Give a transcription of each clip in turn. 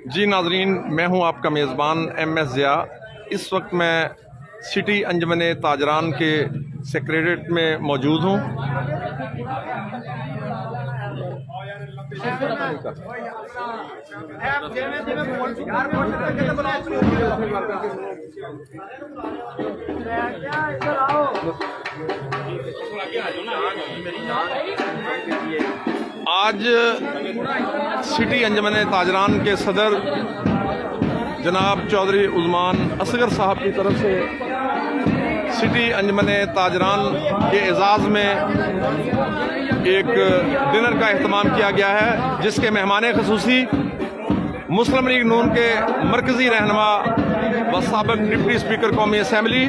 जी नाजरीन, मैं हूं आपका मेज़बान MS ज़िया। इस वक्त मैं सिटी अंजमन ताजरान के सेक्रेटेरिएट में मौजूद हूं। आज सिटी अंजमन ताजरान के सदर जनाब चौधरी उस्मान असगर साहब की तरफ से सिटी अंजमन ताजरान के एजाज़ में एक डिनर का अहतमाम किया गया है, जिसके मेहमान ख़ुसूसी मुस्लिम लीग नून के मरकज़ी रहनुमा व साबिक़ डिप्टी स्पीकर कौमी असम्बली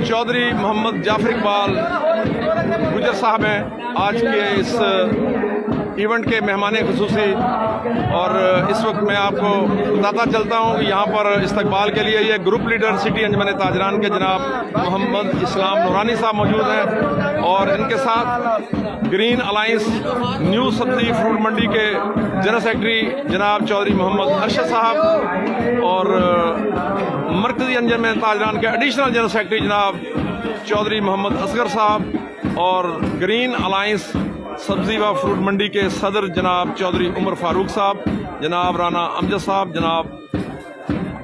चौधरी मोहम्मद जाफर इकबाल गुजर साहब हैं। आज के इस इवेंट के मेहमान ख़ुसूसी, और इस वक्त मैं आपको बताता चलता हूँ कि यहाँ पर इस्तकबाल के लिए ये ग्रुप लीडर सिटी अंजमन ताजरान के जनाब मोहम्मद इस्लाम नूरानी साहब मौजूद हैं, और इनके साथ ग्रीन अलायंस न्यू सब्जी फ्रूट मंडी के जनरल सेक्रेटरी जनाब चौधरी मोहम्मद अरशद साहब, और मरकज़ी अंजमन ताजरान के एडिशनल जनरल सेक्रेटरी जनाब चौधरी मोहम्मद असगर साहब, और ग्रीन अलायंस सब्ज़ी व फ्रूट मंडी के सदर जनाब चौधरी उमर फारूक साहब, जनाब राना अमजद साहब, जनाब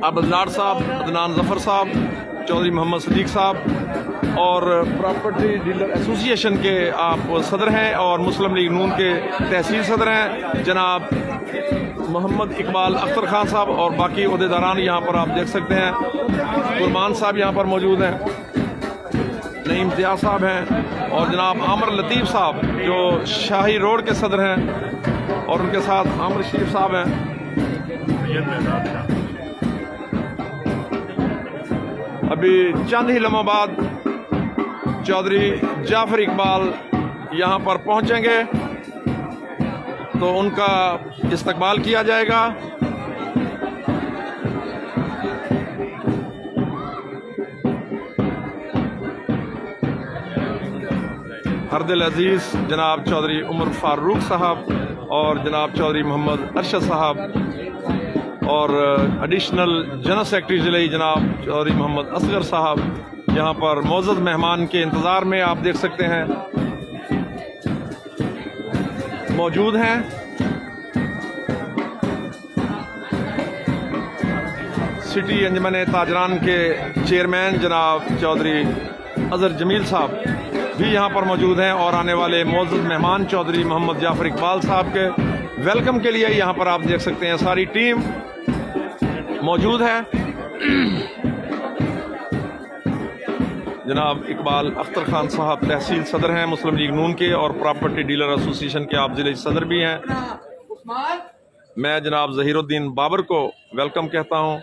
अब्दुल्लाह साहब, अदनान जफ़र साहब, चौधरी मोहम्मद सदीक साहब, और प्रॉपर्टी डीलर एसोसिएशन के आप सदर हैं, और मुस्लिम लीग नून के तहसील सदर हैं जनाब मोहम्मद इकबाल अख्तर खान साहब, और बाकी अहदेदारान यहाँ पर आप देख सकते हैं। कुरबान साहब यहाँ पर मौजूद हैं, नईम ज़िया साहब हैं, और जनाब आमर लतीफ़ साहब जो शाही रोड के सदर हैं, और उनके साथ आमर शरीफ साहब हैं। अभी चंद ही लम्हों बाद चौधरी जाफर इकबाल यहाँ पर पहुँचेंगे, तो उनका इस्तकबाल किया जाएगा। हरदिल अजीज़ जनाब चौधरी उमर फारूक साहब, और जनाब चौधरी मोहम्मद अरशद साहब, और एडिशनल जनरल सेक्रेटरी ज़िले जनाब चौधरी मोहम्मद असगर साहब यहाँ पर मौजूद मेहमान के इंतज़ार में आप देख सकते हैं मौजूद हैं। सिटी अंजमन ताजरान के चेयरमैन जनाब चौधरी अजहर जमील साहब भी यहाँ पर मौजूद हैं, और आने वाले मौजूद मेहमान चौधरी मोहम्मद जाफर इकबाल साहब के वेलकम के लिए यहाँ पर आप देख सकते हैं सारी टीम मौजूद है। जनाब इकबाल अख्तर खान साहब तहसील सदर हैं मुस्लिम लीग नून के, और प्रॉपर्टी डीलर एसोसिएशन के आप ज़िले सदर भी हैं। मैं जनाब ज़हीरुद्दीन बाबर को वेलकम कहता हूँ।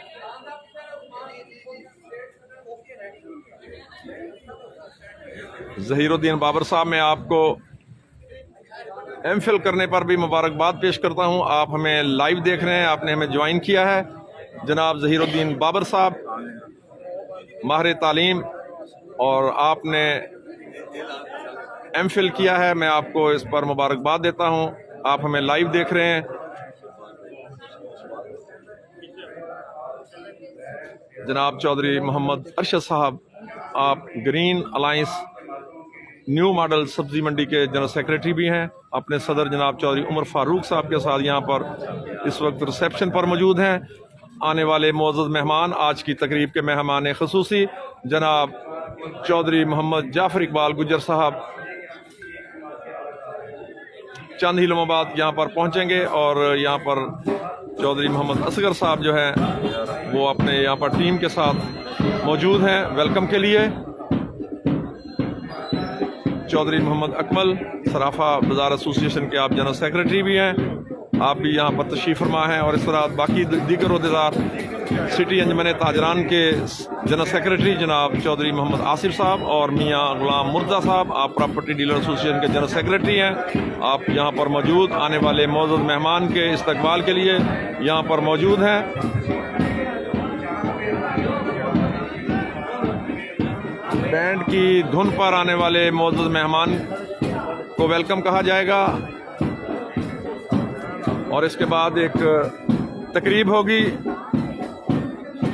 ज़हीरुद्दीन बाबर साहब, मैं आपको MPhil करने पर भी मुबारकबाद पेश करता हूं। आप हमें लाइव देख रहे हैं, आपने हमें ज्वाइन किया है। जनाब ज़हीरुद्दीन बाबर साहब माहिर तालीम, और आपने MPhil किया है, मैं आपको इस पर मुबारकबाद देता हूं। आप हमें लाइव देख रहे हैं। जनाब चौधरी मोहम्मद अरशद साहब, आप ग्रीन अलायंस न्यू मॉडल सब्जी मंडी के जनरल सेक्रेटरी भी हैं। अपने सदर जनाब चौधरी उमर फारूक साहब के साथ यहाँ पर इस वक्त रिसेप्शन पर मौजूद हैं। आने वाले मौजूद मेहमान, आज की तकरीब के मेहमान ख़ुसूसी जनाब चौधरी मोहम्मद जाफर इकबाल गुजर साहब चंद ही लम्हों बाद यहाँ पर पहुँचेंगे, और यहाँ पर चौधरी मोहम्मद असगर साहब जो हैं वो अपने यहाँ पर टीम के साथ मौजूद हैं वेलकम के लिए। चौधरी मोहम्मद अकमल सराफा बाज़ार एसोसिएशन के आप जनरल सेक्रेटरी भी हैं, आप भी यहाँ पर तशरीफ़ फरमा हैं, और इस तरह बाकी दीगर अहदेदार सिटी अंजमन ताजरान के जनरल सेक्रेटरी जनाब चौधरी मोहम्मद आसिफ साहब, और मियाँ गुलाम मुर्जा साहब, आप प्रॉपर्टी डीलर एसोसिएशन के जनरल सेक्रेटरी हैं। आप यहाँ पर मौजूद आने वाले मौजूद मेहमान के इस्तकबाल के लिए यहाँ पर मौजूद हैं। बैंड की धुन पर आने वाले मौजूद मेहमान को वेलकम कहा जाएगा। और इसके बाद एक तकरीब होगी।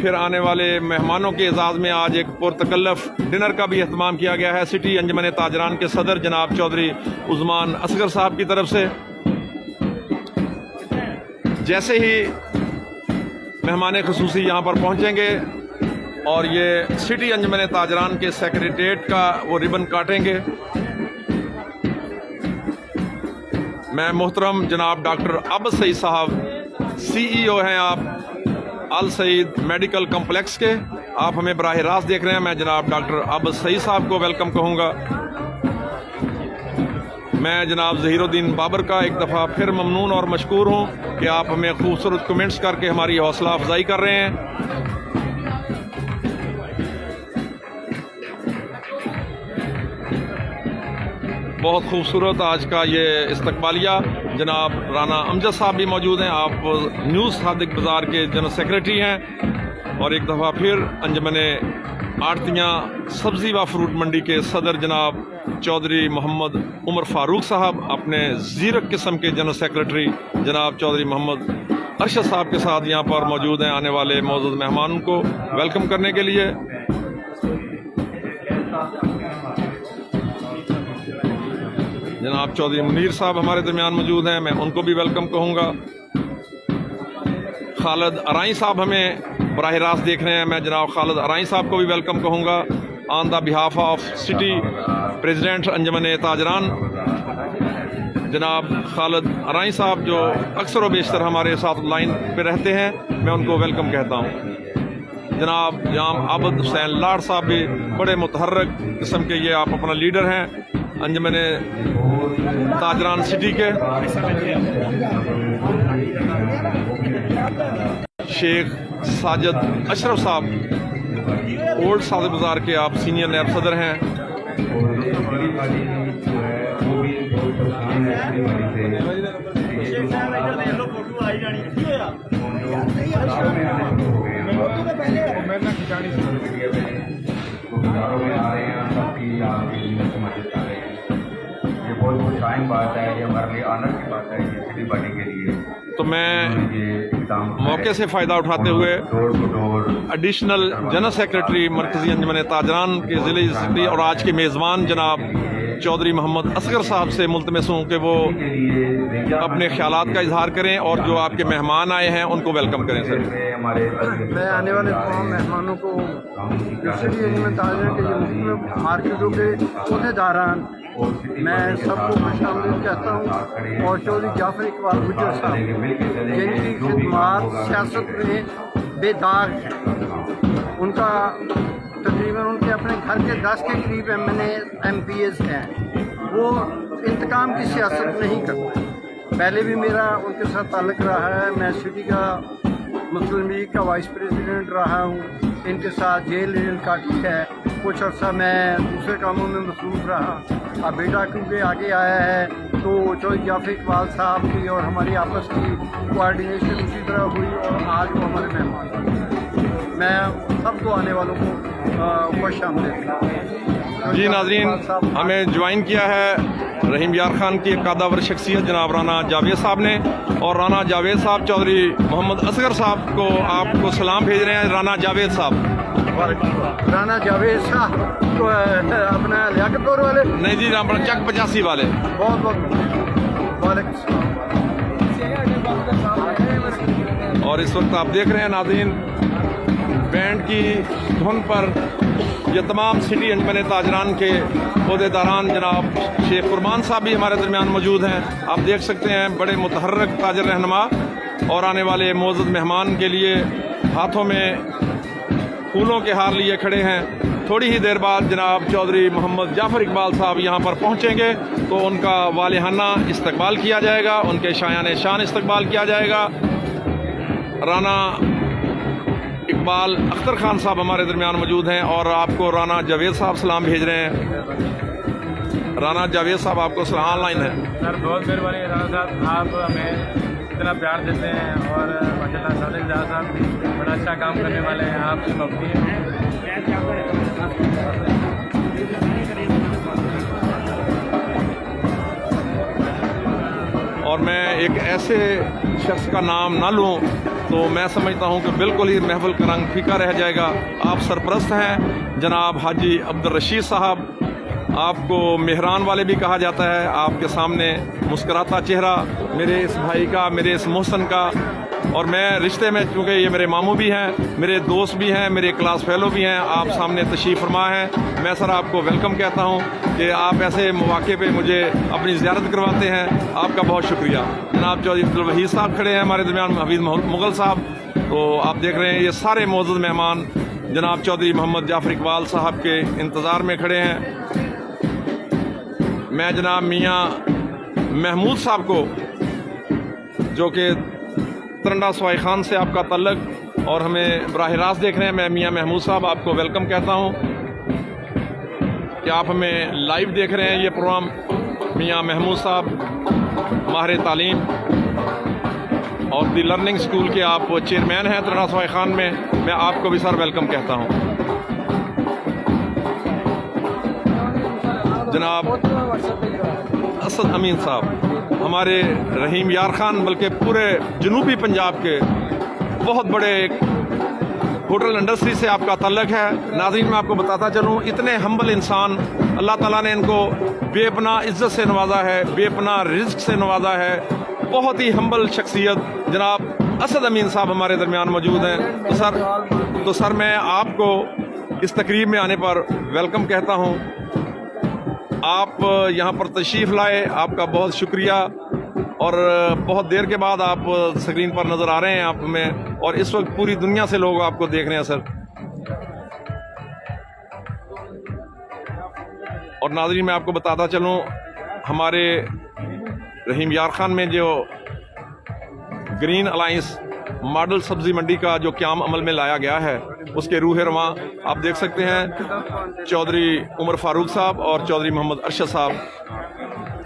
फिर आने वाले मेहमानों के एजाज़ में आज एक पुरतकल्लफ डिनर का भी अहतमाम किया गया है सिटी अंजमन ताजरान के सदर जनाब चौधरी उस्मान असगर साहब की तरफ से। जैसे ही मेहमान खुसूसी यहाँ पर पहुँचेंगे और ये सिटी अंजमन ताजरान के सेक्रेटेरिएट का वो रिबन काटेंगे, मैं मोहतरम जनाब डॉक्टर अब्द सईद साहब CEO हैं आप अल सईद मेडिकल कम्प्लेक्स के, आप हमें बराह रास्त देख रहे हैं। मैं जनाब डॉक्टर अब्द सईद साहब को वेलकम कहूँगा। मैं जनाब ज़हीरुद्दीन बाबर का एक दफ़ा फिर ममनून और मशकूर हूँ कि आप हमें खूबसूरत कमेंट्स करके हमारी हौसला अफजाई कर रहे हैं। बहुत खूबसूरत आज का ये इस्तकबालिया। जनाब राना अमजद साहब भी मौजूद हैं, आप न्यूज़ सादिक बाज़ार के जनरल सेक्रेटरी हैं। और एक दफ़ा फिर अंजमन आड़तियाँ सब्ज़ी व फ्रूट मंडी के सदर जनाब चौधरी मोहम्मद उमर फ़ारूक साहब अपने ज़ीरक किस्म के जनरल सेक्रेटरी जनाब चौधरी मोहम्मद अरशद साहब के साथ यहाँ पर मौजूद हैं आने वाले मौजूद मेहमानों को वेलकम करने के लिए। जनाब चौधरी मुनीर साहब हमारे दरमियान मौजूद हैं, मैं उनको भी वेलकम कहूँगा। खालिद अराई साहब हमें बराह रास्त देख रहे हैं, मैं जनाब खालिद अराई साहब को भी वेलकम कहूँगा on the behalf of city president Anjuman Tajiran. जनाब खालिद अराई साहब जो अक्सर व बेशतर हमारे साथ लाइन पे रहते हैं, मैं उनको वेलकम कहता हूँ। जनाब जाम आबद हुसैन लाड साहब भी बड़े मुतहर्रिक किस्म के ये आप अपना लीडर हैं अंजमन ताजरान सिटी के। शेख साजिद अशरफ साहब ओल्ड सादिक बाज़ार के आप सीनियर नायब सदर हैं। बात है, ये हमारे लिए आनंद की बात है ये सिटी बॉडी के लिए। तो मैं मौके से फ़ायदा उठाते हुए एडिशनल जनरल सेक्रेटरी मरकज़ी अंजमन ताजरान के ज़िले सिटी और आज के मेज़बान जनाब चौधरी मोहम्मद असगर साहब से मुल्तमस हूँ कि वो अपने ख्यालात का इजहार करें और जो आपके मेहमान आए हैं उनको वेलकम करें। सर, मैं आने वाले तमाम मेहमानों को सिटी अंजमन ताजरान के जो मार्केटों के अहदेदारान मैं सबको खुशामदीद कहता हूँ। और चौधरी जाफर इकबाल गुजर साहब जिनकी खिदमात सियासत में बेदाग हैं, उनका तकरीबन उनके अपने घर के 10 के करीब MPs हैं, वो इंतकाम की सियासत नहीं करते। पहले भी मेरा उनके साथ ताल्लुक़ रहा है, मैं सिटी का मुस्लिम लीग का वाइस प्रेसिडेंट रहा हूँ, इनके साथ जेल एजेंट काटी है, कुछ अर्सा मैं दूसरे कामों में मसरूफ़ रहा। अब बेटा क्योंकि आगे आया है तो चौधरी जाफर इकबाल साहब की और हमारी आपस की कोऑर्डिनेशन उसी तरह हुई और आज वो हमारे मेहमान। मैं सबको आने वालों को खुश आमदीद। जी नाज़रीन, हमें ज्वाइन किया है रहीम यार खान की एक कादावर शख्सियत जनाब राना जावेद साहब ने, और राना जावेद साहब चौधरी मोहम्मद असगर साहब को आपको सलाम भेज रहे हैं। राना जावेद साहब, राना जावेद साहब तो अपना लियाकतपुर वाले नहीं जी, अपना चक 85 वाले। बहुत बहुत वालेकुम सलाम। और इस वक्त आप देख रहे हैं नाज़रीन, बैंड की धुन पर ये तमाम सिटी अंजमन ताजरान के अहदेदारान जनाब शेख कुरबान साहब भी हमारे दरमियान मौजूद हैं। आप देख सकते हैं बड़े मुतहर्रिक ताजर रहनुमा और आने वाले मौजूद मेहमान के लिए हाथों में फूलों के हार लिए खड़े हैं। थोड़ी ही देर बाद जनाब चौधरी मोहम्मद जाफर इकबाल साहब यहाँ पर पहुँचेंगे तो उनका वालिहाना इस्तकबाल किया जाएगा, उनके शायान शान इस्तकबाल किया जाएगा। राना इकबाल अख्तर खान साहब हमारे दरमियान मौजूद हैं और आपको राना जावेद साहब सलाम भेज रहे हैं। राना जावेद साहब आपको सलाम ऑनलाइन है। सर बहुत मेहरबानी है राना साहब, आप हमें इतना प्यार देते हैं और माशाल्लाह साहब बड़ा अच्छा काम करने वाले हैं, आपकी मबनी है। और मैं एक ऐसे शख्स का नाम ना लूं तो मैं समझता हूं कि बिल्कुल ही महफिल का रंग फीका रह जाएगा। आप सरपरस्त हैं जनाब हाजी अब्दुल रशीद साहब, आपको मेहरान वाले भी कहा जाता है। आपके सामने मुस्कुराता चेहरा मेरे इस भाई का, मेरे इस मोहसन का, और मैं रिश्ते में चूँकि ये मेरे मामू भी हैं, मेरे दोस्त भी हैं, मेरे क्लास फेलो भी हैं, आप सामने तशरीफ़ फरमा हैं। मैं सर आपको वेलकम कहता हूँ कि आप ऐसे मौके पे मुझे अपनी ज़ियारत करवाते हैं, आपका बहुत शुक्रिया। जनाब चौधरी अब्दुल वहीद साहब खड़े हैं हमारे दरमियान, हफीज़ मुग़ल साहब, तो आप देख रहे हैं ये सारे मौजूद मेहमान जनाब चौधरी मोहम्मद जाफ़र इकबाल साहब के इंतज़ार में खड़े हैं। मैं जनाब मियाँ महमूद साहब को, जो कि तरंडा सवाई खान से आपका तल्लक और हमें बराह रास्त देख रहे हैं, मैं मियाँ महमूद साहब आपको वेलकम कहता हूँ कि आप हमें लाइव देख रहे हैं ये प्रोग्राम। मियाँ महमूद साहब माहिर तालीम और दी लर्निंग स्कूल के आप चेयरमैन हैं तरंडा सवाई खान में, मैं आपको भी सर वेलकम कहता हूँ। जनाब असद अमीन साहब हमारे रहीम यार खान, बल्कि पूरे जनूबी पंजाब के बहुत बड़े एक होटल इंडस्ट्री से आपका तल्लक है। नाज़रीन मैं आपको बताता चलूँ, इतने हम्बल इंसान, अल्लाह ताला ने इनको बेपनाह इज़्ज़त से नवाजा है, बेपनाह रिज़्क़ से नवाजा है। बहुत ही हम्बल शख्सियत जनाब असद अमीन साहब हमारे दरमियान मौजूद हैं। तो सर मैं आपको इस तकरीब में आने पर वेलकम कहता हूँ। आप यहाँ पर तशरीफ़ लाए, आपका बहुत शुक्रिया, और बहुत देर के बाद आप स्क्रीन पर नज़र आ रहे हैं आप में, और इस वक्त पूरी दुनिया से लोग आपको देख रहे हैं सर। और नाज़रीन मैं आपको बताता चलूँ, हमारे रहीम यार खान में जो ग्रीन अलायंस मॉडल सब्ज़ी मंडी का जो क़याम अमल में लाया गया है, उसके रूह रवां आप देख सकते हैं चौधरी उमर फारूक साहब और चौधरी मोहम्मद अरशद साहब।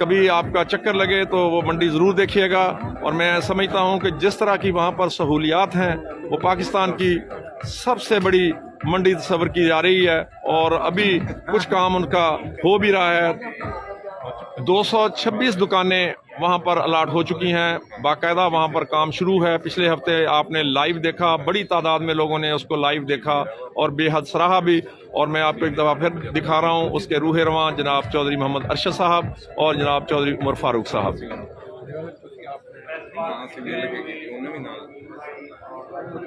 कभी आपका चक्कर लगे तो वो मंडी ज़रूर देखिएगा। और मैं समझता हूँ कि जिस तरह की वहाँ पर सहूलियात हैं, वो पाकिस्तान की सबसे बड़ी मंडी तस्वर की जा रही है, और अभी कुछ काम उनका हो भी रहा है। 226 दुकानें वहाँ पर अलाट हो चुकी हैं, बाकायदा वहाँ पर काम शुरू है। पिछले हफ्ते आपने लाइव देखा, बड़ी तादाद में लोगों ने उसको लाइव देखा और बेहद सराहा भी। और मैं आपको एक दफ़ा फिर दिखा रहा हूँ उसके रूह रवां जनाब चौधरी मोहम्मद अरशद साहब और जनाब चौधरी उमर फारूक साहब।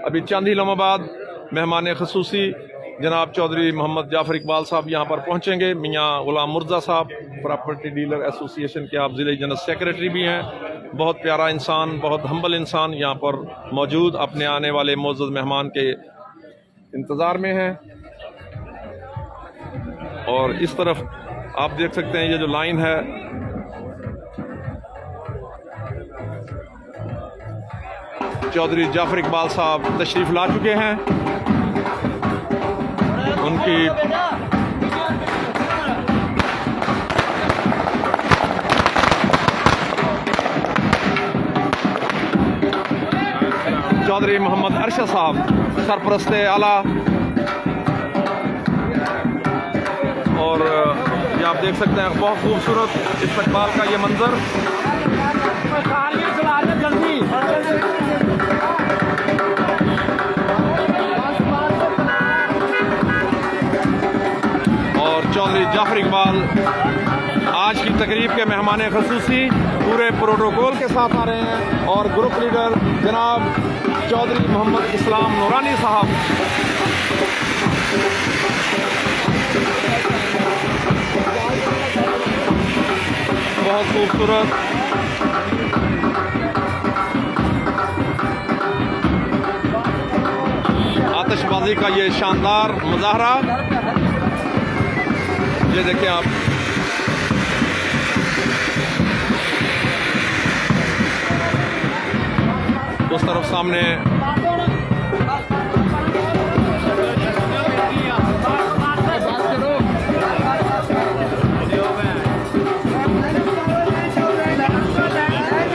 अभी चंद ही लम्हों बाद मेहमान खसूसी जनाब चौधरी मोहम्मद जाफ़र इकबाल साहब यहाँ पर पहुँचेंगे। मियाँ गुलाम मुर्जा साहब प्रॉपर्टी डीलर एसोसिएशन के आप ज़िले जनरल सेक्रेटरी भी हैं, बहुत प्यारा इंसान, बहुत हम्बल इंसान, यहाँ पर मौजूद अपने आने वाले मौजूद मेहमान के इंतज़ार में हैं। और इस तरफ आप देख सकते हैं ये जो लाइन है, चौधरी जाफ़र इकबाल साहब तशरीफ़ ला चुके हैं। उनकी चौधरी मोहम्मद अरशद साहब सरपरस्त आला, और ये आप देख सकते हैं बहुत खूबसूरत इस्तकबाल का ये मंजर। और चौधरी जाफ़र इकबाल आज की तकरीब के मेहमान खसूसी पूरे प्रोटोकॉल के साथ आ रहे हैं, और ग्रुप लीडर जनाब चौधरी मोहम्मद इस्लाम नूरानी साहब बहुत खूबसूरत आतिशबाजी का ये शानदार मुजाहरा, ये देखिए आप। उस तरफ सामने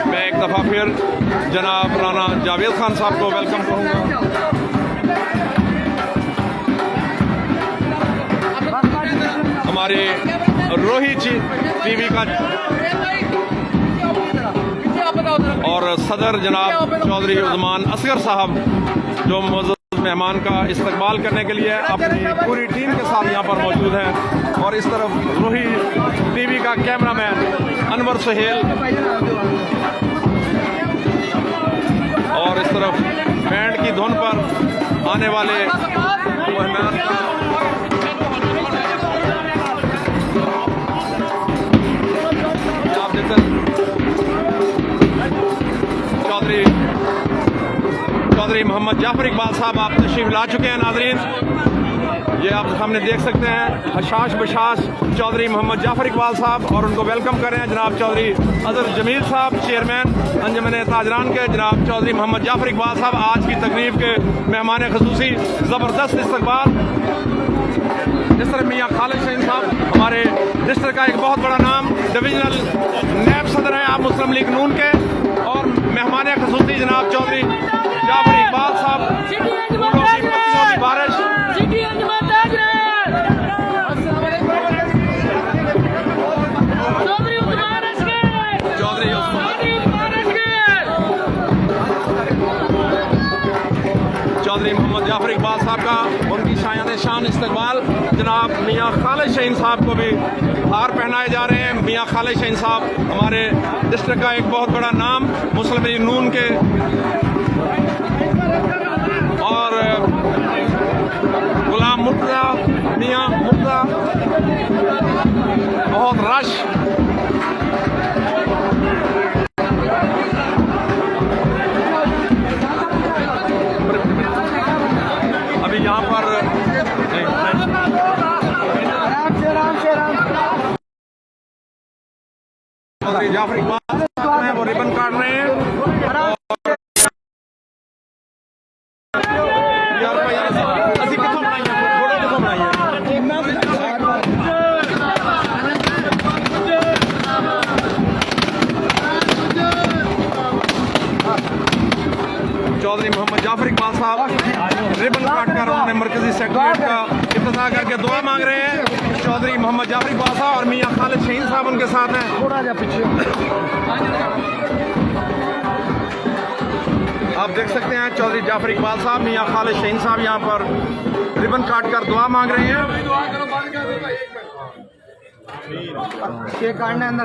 मैं एक दफ़ा फिर जनाब राना जावेद खान साहब को वेलकम करूँगा। हमारे रोही टीवी का और सदर जनाब चौधरी उस्मान असगर साहब जो मौजूद मेहमान का इस्तकबाल करने के लिए अपनी पूरी टीम के साथ यहाँ पर मौजूद हैं। और इस तरफ रूही टीवी का कैमरामैन अनवर सुहेल और इस तरफ बैंड की धुन पर आने वाले मेहमान आप चौधरी मोहम्मद जाफर इकबाल साहब आप तशरीफ ला चुके हैं। नाजरीन, ये आप सामने देख सकते हैं हशाश बशाश चौधरी मोहम्मद जाफर इकबाल साहब, और उनको वेलकम कर रहे हैं जनाब चौधरी अजहर जमील साहब, चेयरमैन अंजुमन ताजरान के जनाब चौधरी मोहम्मद जाफर इकबाल साहब। आज की तकरीब के मेहमान खसूसी ज़बरदस्त इस्तकबाल। इस तरह मियाँ खालिद शहीन साहब हमारे डिस्ट्रिक्ट का एक बहुत बड़ा नाम, डिविजनल नैब सदर हैं आप मुस्लिम लीग नून के, और मेहमान खसूसी जनाब चौधरी जाफर इकबाल साहब। पत्तियों की बारिश चौधरी मोहम्मद जाफर इकबाल साहब का, उनकी शायान शान इस्तकबाल जनाब मियाँ खालिद शहीन साहब को भी हार पहनाए जा रहे हैं। मियाँ खालिद शहीन साहब हमारे डिस्ट्रिक्ट का एक बहुत बड़ा नाम, मुस्लिम लीग नून के, और गुलाम मुर्तज़ा मियाँ मुर्तज़ा, बहुत रश। अभी यहाँ पर चौधरी जाफर इकबाल साहब हैं, वो रिबन काट रहे हैं। यार भाई ਅਸੀਂ ਕਿੱਥੋਂ ਬਣਾਈਆਂ ਫੋਟੋ ਕਿੱਥੋਂ ਬਣਾਈਆਂ? चौधरी मोहम्मद जाफर इकबाल साहब रिबन काट कर उन्होंने मरकजी सेक्रेटरीट का इफ्तिताह करके दुआ मांग रहे हैं। चौधरी मोहम्मद जाफर इकबाल साहब और मियाँ खालिद शहीन साहब उनके साथ हैं। थोड़ा जा पीछे आप देख सकते हैं चौधरी जाफर इकबाल साहब, मियाँ खालिद शहीन साहब यहाँ पर रिबन काट कर दुआ मांग रहे हैं। केक काटने अंदर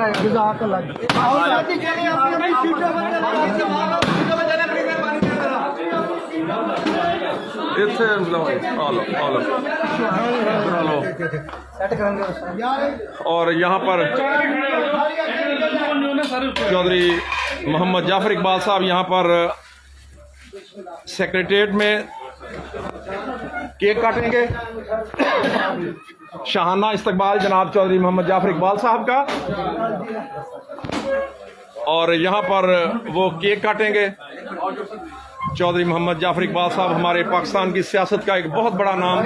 और यहाँ पर चौधरी मोहम्मद जाफर इकबाल साहब यहाँ पर सेक्रेटेरिएट में केक काटेंगे। शाहाना इस्तकबाल जनाब चौधरी मोहम्मद जाफर इकबाल साहब का, और यहाँ पर वो केक काटेंगे। चौधरी मोहम्मद जाफर इकबाल साहब हमारे पाकिस्तान की सियासत का एक बहुत बड़ा नाम,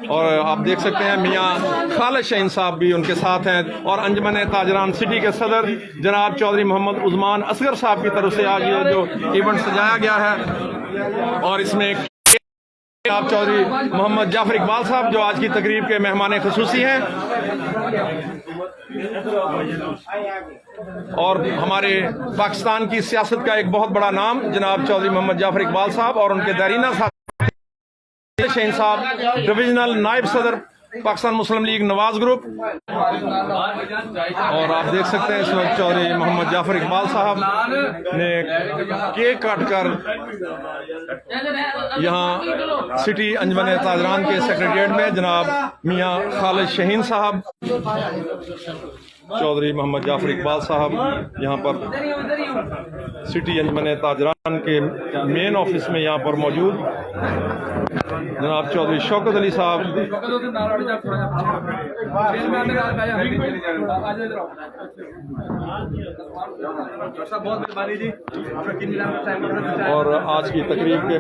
और आप देख सकते हैं मियाँ खालिद शहीन साहब भी उनके साथ हैं, और अंजुमन ताजरान सिटी के सदर जनाब चौधरी मोहम्मद उस्मान असगर साहब की तरफ से आज ये जो इवेंट सजाया गया है, और इसमें आप चौधरी मोहम्मद जाफर इकबाल साहब जो आज की तकरीब के मेहमान खसूसी हैं, और हमारे पाकिस्तान की सियासत का एक बहुत बड़ा नाम जनाब चौधरी मोहम्मद जाफर इकबाल साहब और उनके दरीना साहब शहीन साहब, डिविजनल नायब सदर पाकिस्तान मुस्लिम लीग नवाज ग्रुप। और आप देख सकते हैं इस वक्त चौधरी मोहम्मद जाफर इकबाल साहब ने केक काटकर यहाँ सिटी अंजुमन ताजरान के सेक्रेटेरिएट में जनाब मियाँ खालिद शहीन साहब, चौधरी मोहम्मद जाफर इकबाल साहब यहाँ पर सिटी अंजुमन ताजरान के मेन ऑफिस में यहाँ पर मौजूद, जनाब चौधरी शौकत अली साहब, और आज की तकरीब के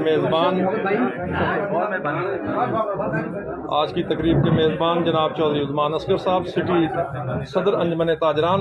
मेज़बान जनाब चौधरी उस्मान असगर साहब, सिटी सदर अंजुमन ताजरान।